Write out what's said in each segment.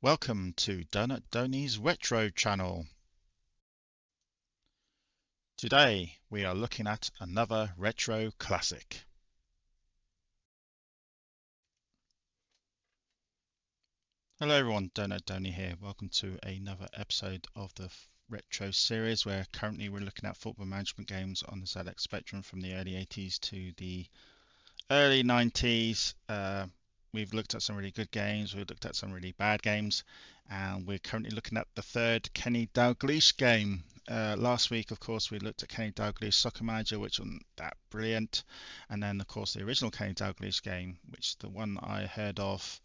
Welcome to Donut Donny's Retro channel. Today we are looking at another retro classic. Hello everyone, Donut Donny here. Welcome to another episode of the retro series where currently we're looking at football management games on the ZX Spectrum from the early 80s to the early 90s. We've looked at some really good games, we've looked at some really bad games, and we're currently looking at the third Kenny Dalglish game. Last week, of course, we looked at Kenny Dalglish Soccer Manager, which wasn't that brilliant, and then, of course, the original Kenny Dalglish game, which is the one I heard of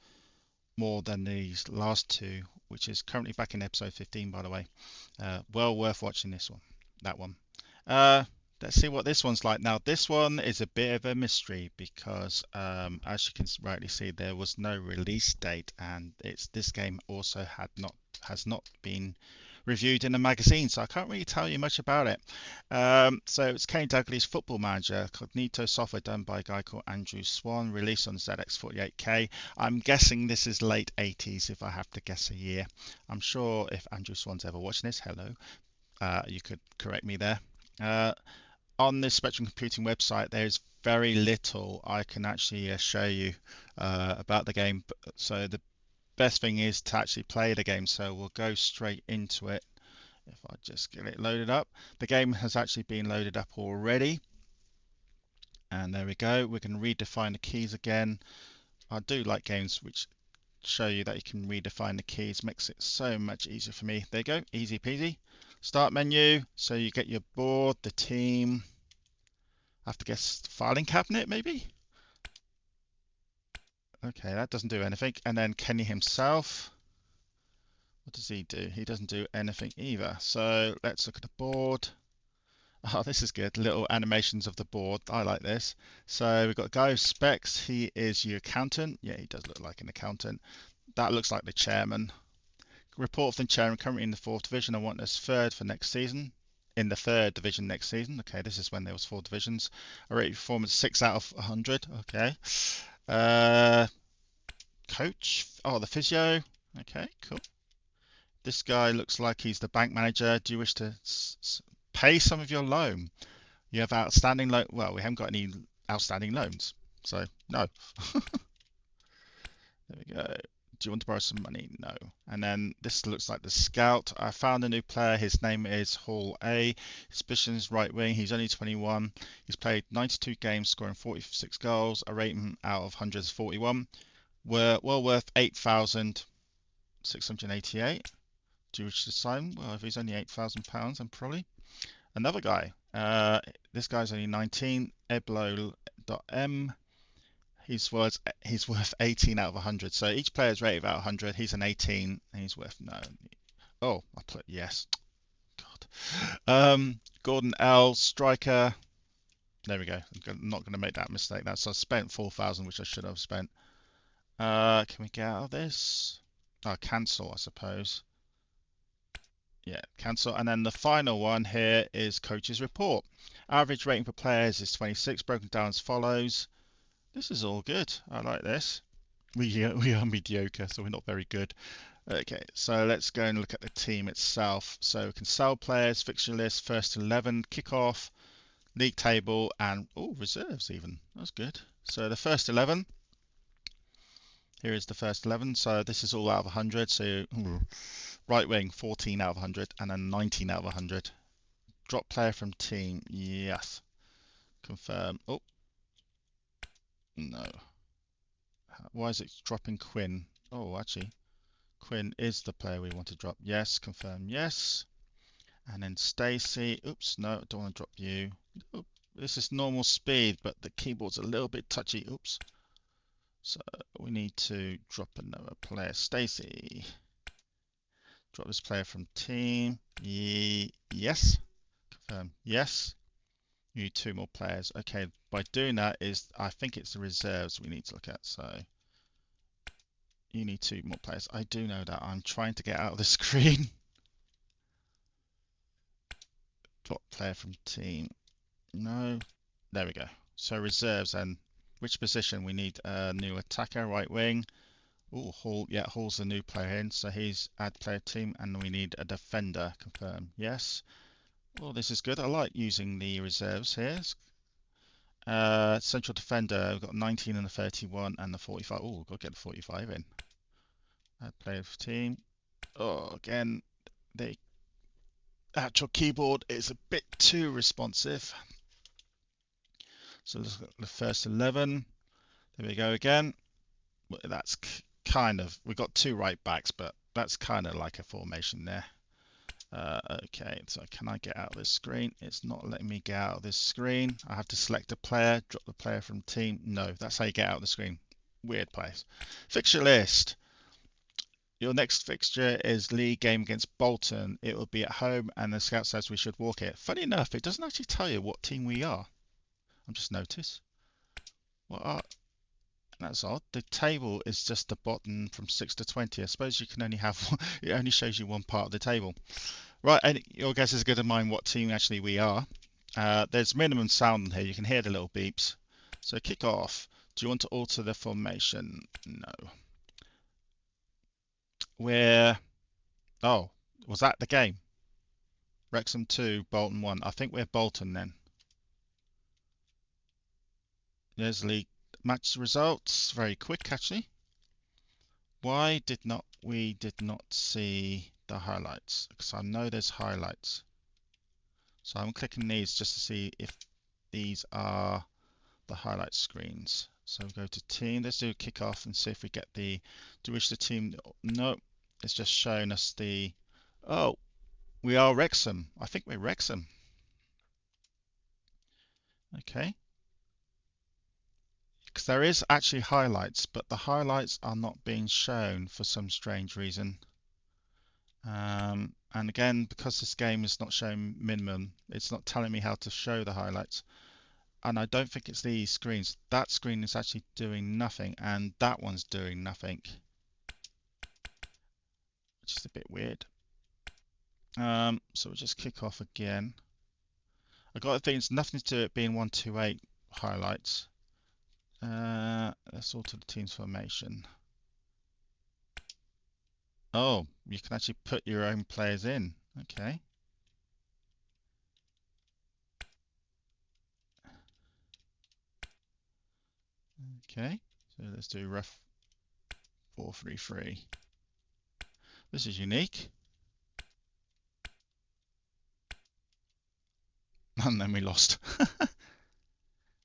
more than these last two, which is currently back in episode 15, by the way. Well worth watching this one, that one. Uh, let's see what this one's like. Now, this one is a bit of a mystery because, as you can rightly see, there was no release date, and this game also has not been reviewed in a magazine, so I can't really tell you much about it. So it's Kenny Dalglish Football Manager, Cognito software done by a guy called Andrew Swan, released on ZX48K. I'm guessing this is late 80s if I have to guess a year. I'm sure if Andrew Swan's ever watching this, hello, you could correct me there. Uh, on this Spectrum Computing website, there's very little I can actually show you about the game. So the best thing is to actually play the game. So we'll go straight into it. If I just get it loaded up. The game has actually been loaded up already. And there we go. We can redefine the keys again. I do like games which show you that you can redefine the keys. Makes it so much easier for me. There you go. Easy peasy. Start menu. So you get your board, the team. I have to guess filing cabinet maybe? Okay, that doesn't do anything. And then Kenny himself. What does he do? He doesn't do anything either. So let's look at the board. Oh, this is good. Little animations of the board. I like this. So we've got a guy with specs. He is your accountant. Yeah, he does look like an accountant. That looks like the chairman. Report from the chairman currently in the fourth division. I want this third for next season. In the third division next season. Okay, this is when there was four divisions. I rate performance 6 out of 100. Okay. Coach. Oh, the physio. Okay, cool. This guy looks like he's the bank manager. Do you wish to pay some of your loan? You have outstanding loan. Well, we haven't got any outstanding loans, so no. There we go. Do you want to borrow some money? No. And then this looks like the scout. I found a new player. His name is Hall A. His position is right wing. He's only 21. He's played 92 games, scoring 46 goals. I rate him out of 100 is 41. We're well worth 8,688. Do you wish to sign? Well, if he's only £8,000, then probably. Another guy. This guy's only 19. Eblo.m. He's worth 18 out of 100. So each player is rated out of 100. He's an 18, and he's worth no. Oh, I put yes. God. Gordon L. Striker. There we go. I'm not going to make that mistake. That's I spent 4,000, which I should have spent. Can we get out of this? Oh, cancel, I suppose. Yeah, cancel. And then the final one here is coach's report. Average rating for players is 26, broken down as follows. This is all good. I like this. We are mediocre, so we're not very good. Okay, so let's go and look at the team itself. So we can sell players, fixture list, first 11, kickoff, league table, and oh, reserves even. That's good. So the first 11. Here is the first 11. So this is all out of 100. So right wing 14 out of 100 and then 19 out of 100. Drop player from team. Yes. Confirm. Oh, no. Why is it dropping Quinn? Oh, actually, Quinn is the player we want to drop. Yes. Confirm. Yes. And then Stacy. Oops. No, don't want to drop you. Oop, this is normal speed, but the keyboard's a little bit touchy. Oops. So we need to drop another player. Stacy. Drop this player from team. Yes. Confirm. Yes. You need two more players. Okay, by doing that is, I think it's the reserves we need to look at. So you need two more players. I do know that. I'm trying to get out of the screen. Drop player from team. No. There we go. So reserves and which position? We need a new attacker, right wing. Oh, Hall. Yeah, Hall's the new player in, so he's add player team, and we need a defender. Confirm. Yes. Well, this is good. I like using the reserves here. Central defender. We've got 19 and the 31 and the 45. Oh, we've got to get the 45 in. Add player team. Oh, again, the actual keyboard is a bit too responsive. So let's look at the first 11. There we go again. That's kind of, we've got two right backs, but that's kind of like a formation there. Okay, so can I get out of this screen? It's not letting me get out of this screen. I have to select a player, drop the player from team. No, that's how you get out of the screen. Weird place. Fixture list. Your next fixture is league game against Bolton. It will be at home, and the scout says we should walk it. Funny enough, it doesn't actually tell you what team we are. I've just noticed. What are That's odd. The table is just the bottom from 6 to 20. I suppose you can only have it only shows you one part of the table. Right, and your guess is as good as mine what team actually we are. There's minimum sound in here. You can hear the little beeps. So kick off. Do you want to alter the formation? No. We're Oh, was that the game? Wrexham 2, Bolton 1. I think we're Bolton then. There's league match results. Very quick actually. Why did not see the highlights? Because I know there's highlights. So I'm clicking these just to see if these are the highlight screens. So we'll go to team. Let's do a kickoff and see if we get the. Do we wish the team? No, it's just showing us the. Oh, we are Wrexham. I think we're Wrexham. Okay. Because there is actually highlights, but the highlights are not being shown for some strange reason. And again, because this game is not showing minimum, it's not telling me how to show the highlights. And I don't think it's these screens. That screen is actually doing nothing, and that one's doing nothing, which is a bit weird. So we'll just kick off again. I got the thing, it's nothing to do with it being 128 highlights. Let's alter the team's formation. Oh, you can actually put your own players in. Okay. Okay. So let's do ref 4-3-3. This is unique. And then we lost.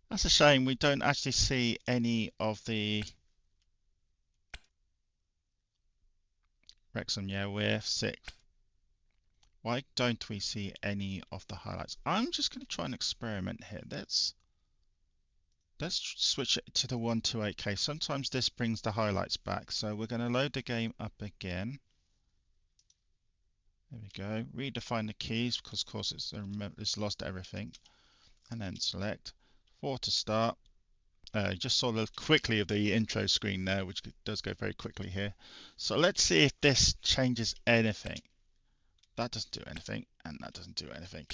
That's a shame. We don't actually see any of the Wrexham. Yeah, we're sixth. Why don't we see any of the highlights? I'm just going to try an experiment here. Let's switch it to the 128K. Sometimes this brings the highlights back. So we're going to load the game up again. There we go. Redefine the keys because of course it's lost everything. And then select 4 to start. Just saw quickly of the intro screen there, which does go very quickly here. So let's see if this changes anything. That doesn't do anything, and that doesn't do anything.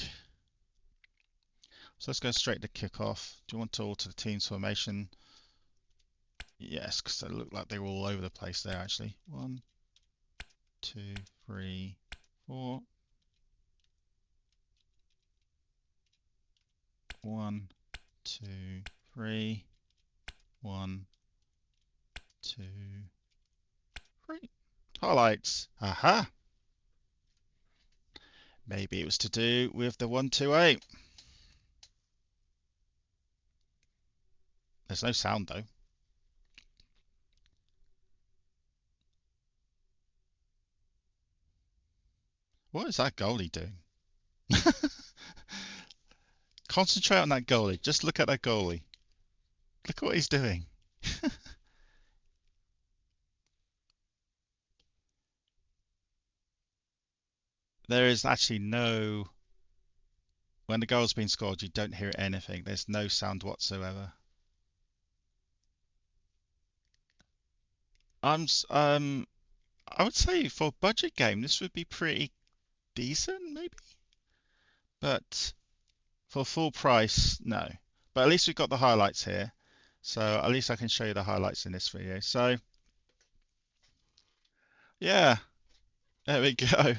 So let's go straight to kickoff. Do you want to alter the team's formation? Yes, because they look like they were all over the place there actually. 1, 2, 3, 4. 1, 2, 3. 1, 2, 3. Highlights. Aha. Maybe it was to do with the 128. There's no sound though. What is that goalie doing? Concentrate on that goalie. Just look at that goalie. Look what he's doing. There is actually no. When the goal's been scored, you don't hear anything. There's no sound whatsoever. I would say for a budget game, this would be pretty decent, maybe. But for full price, no. But at least we've got the highlights here. So at least I can show you the highlights in this video. So Yeah, there we go.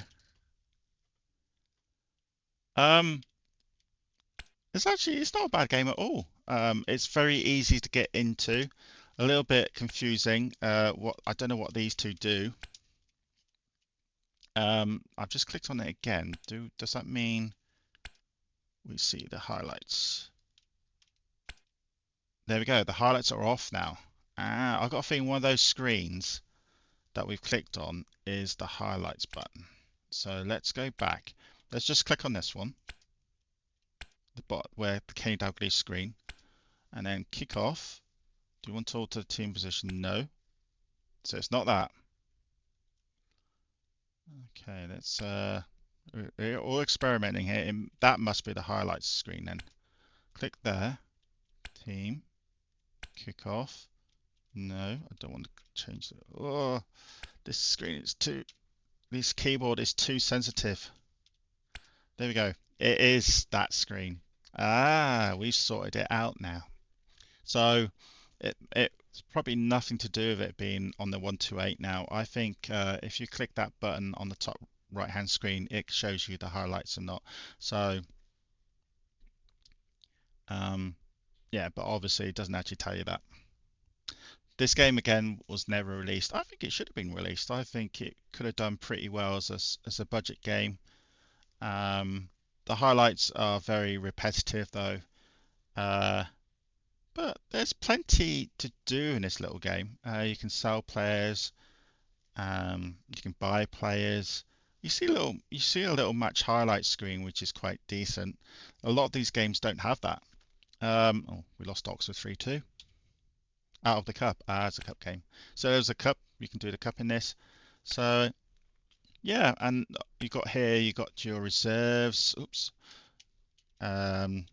Um, it's not a bad game at all. It's very easy to get into, a little bit confusing. What I don't know what these two do. I've just clicked on it again. Does that mean we see the highlights? There we go. The highlights are off now. I've got a feeling one of those screens that we've clicked on is the highlights button. So let's go back. Let's just click on this one, the bot where the Kenny Dalglish screen, and then kick off. Do you want to alter the team position? No. So it's not that. Okay, let's we're all experimenting here. That must be the highlights screen then. Click there. Team. Kick off. No, I don't want to change it. Oh, this screen is too this keyboard is too sensitive. There we go. It is that screen. We've sorted it out now. So it's probably nothing to do with it being on the 128 now. I think if you click that button on the top right hand screen, it shows you the highlights or not. So yeah, but obviously it doesn't actually tell you that. This game again was never released. I think it should have been released. I think it could have done pretty well as a budget game. The highlights are very repetitive though. Uh, But there's plenty to do in this little game. You can sell players, you can buy players. You see a little match highlight screen, which is quite decent. A lot of these games don't have that. Oh, we lost Oxford 3-2 out of the cup. It's a cup game. So there's a cup. You can do the cup in this. So yeah, and you got here. You got your reserves. Oops. Um,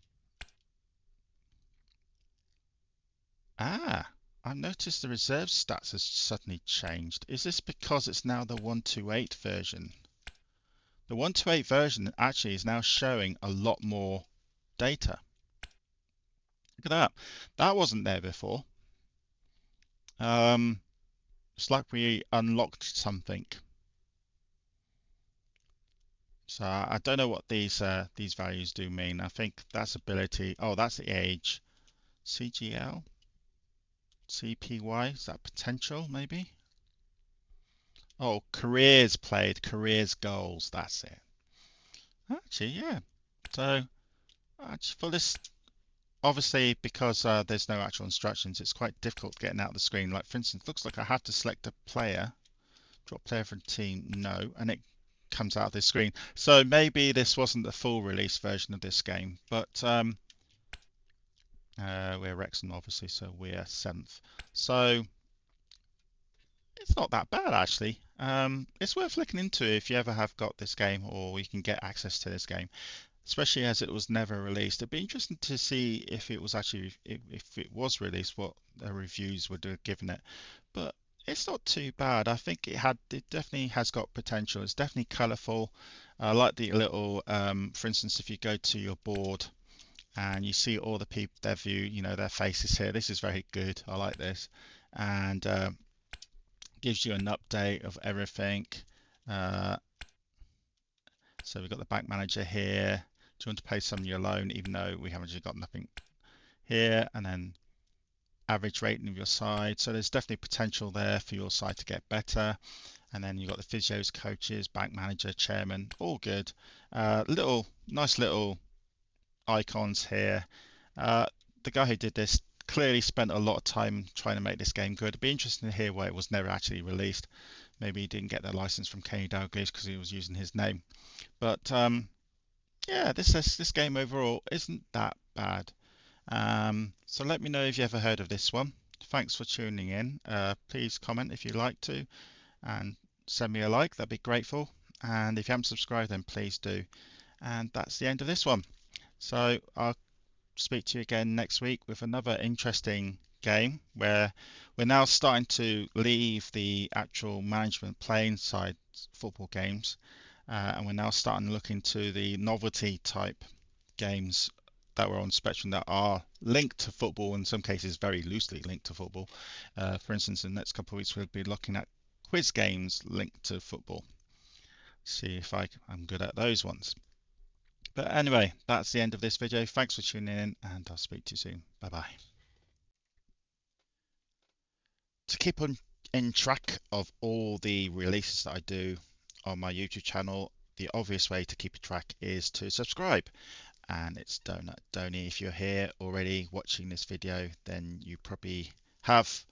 I noticed the reserve stats has suddenly changed. Is this because it's now the 128 version? The 128 version actually is now showing a lot more data. Look at that. That wasn't there before. It's like we unlocked something. So I don't know what these values do mean. I think that's ability. Oh, that's the age. CGL, CPY. Is that potential maybe? Oh, careers played, careers goals. That's it. Actually, yeah. So actually, for this, obviously, because there's no actual instructions, it's quite difficult getting out of the screen. Like, for instance, looks like I have to select a player, drop player from team, no, and it comes out of this screen. So maybe this wasn't the full release version of this game, but we're Wrexham, obviously, so we're 7th. So it's not that bad, actually. It's worth looking into if you ever have got this game or you can get access to this game, especially as it was never released. It'd be interesting to see if it was actually if it was released, what the reviews would have given it. But it's not too bad. I think it definitely has got potential. It's definitely colourful. I like the little, for instance, if you go to your board and you see all the people, their view, their faces here. This is very good. I like this, and gives you an update of everything. Uh, So we've got the bank manager here. Do you want to pay some of your loan, even though we haven't got nothing here? And then average rating of your side. So there's definitely potential there for your side to get better. And then you've got the physios, coaches, bank manager, chairman, all good. Nice little icons here. The guy who did this clearly spent a lot of time trying to make this game good. It'd be interesting to hear why it was never actually released. Maybe he didn't get the license from Kenny Dalglish because he was using his name. But yeah, this game overall isn't that bad. So let me know if you ever heard of this one. Thanks for tuning in. Please comment if you'd like to, and send me a like. That'd be grateful. And if you haven't subscribed, then please do. And that's the end of this one. So I'll speak to you again next week with another interesting game where we're now starting to leave the actual management playing side football games, and we're now starting to look into the novelty type games that were on Spectrum that are linked to football, in some cases very loosely linked to football. For instance, in the next couple of weeks we'll be looking at quiz games linked to football. See if I'm good at those ones. But anyway, that's the end of this video. Thanks for tuning in, and I'll speak to you soon. Bye bye. To keep in track of all the releases that I do on my YouTube channel, the obvious way to keep track is to subscribe. And it's Donut Donny. If you're here already watching this video, then you probably have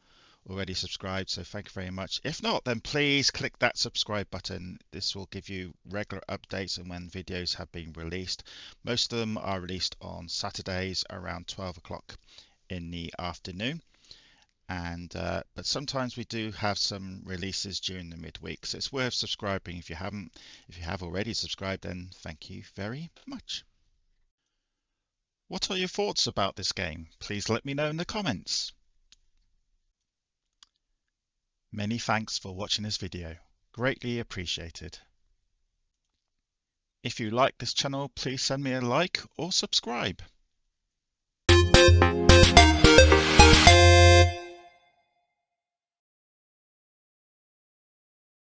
already subscribed, so thank you very much. If not, then please click that subscribe button. This will give you regular updates on when videos have been released. Most of them are released on Saturdays around 12 o'clock in the afternoon. But sometimes we do have some releases during the midweek, so it's worth subscribing if you haven't. If you have already subscribed, then thank you very much. What are your thoughts about this game? Please let me know in the comments. Many thanks for watching this video. Greatly appreciated. If you like this channel, please send me a like or subscribe.